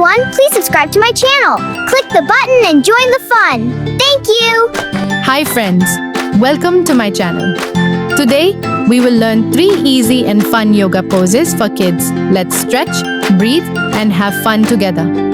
everyone, please subscribe to my channel. Click the button and join the fun. Thank you. Hi friends, welcome to my channel. Today, we will learn 3 easy and fun yoga poses for kids. Let's stretch, breathe, and have fun together.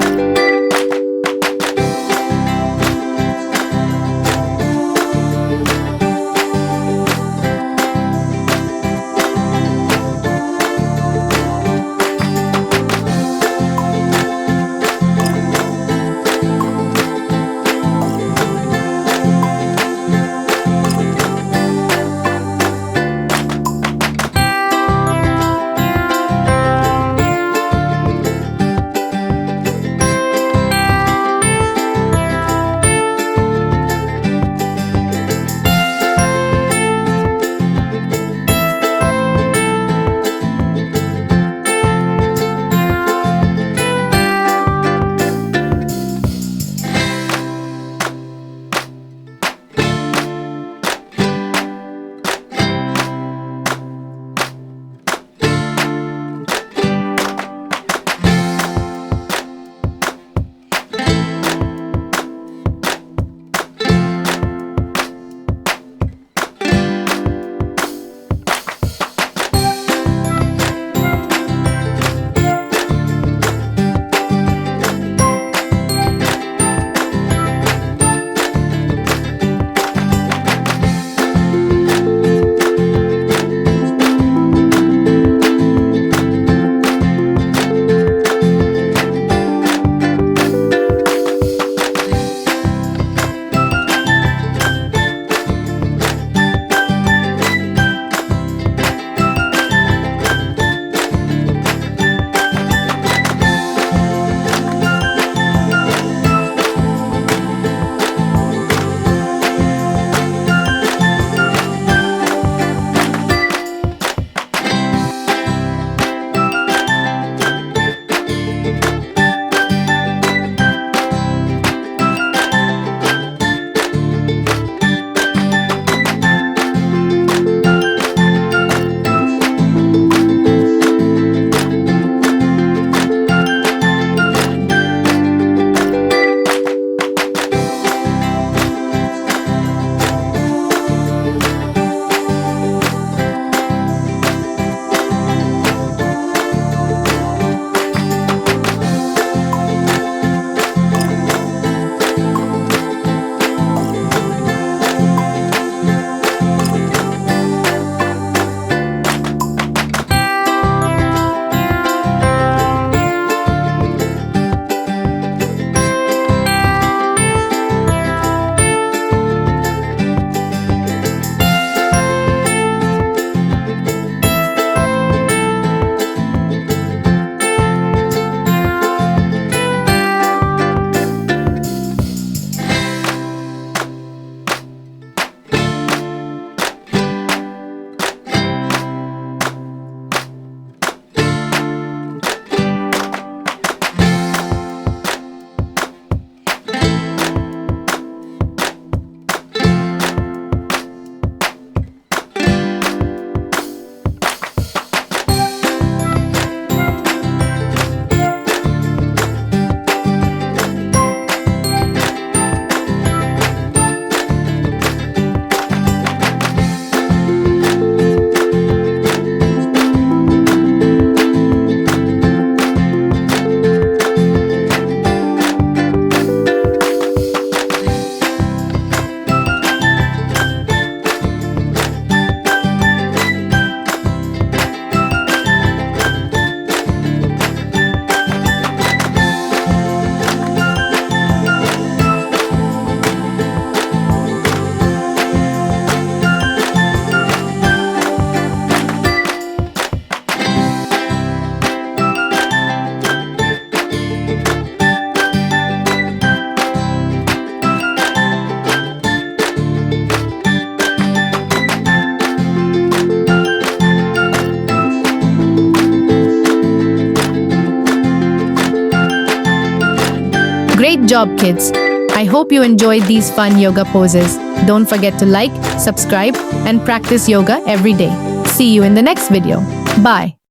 Great job, kids! I hope you enjoyed these fun yoga poses. Don't forget to like, subscribe, and practice yoga every day. See you in the next video. Bye.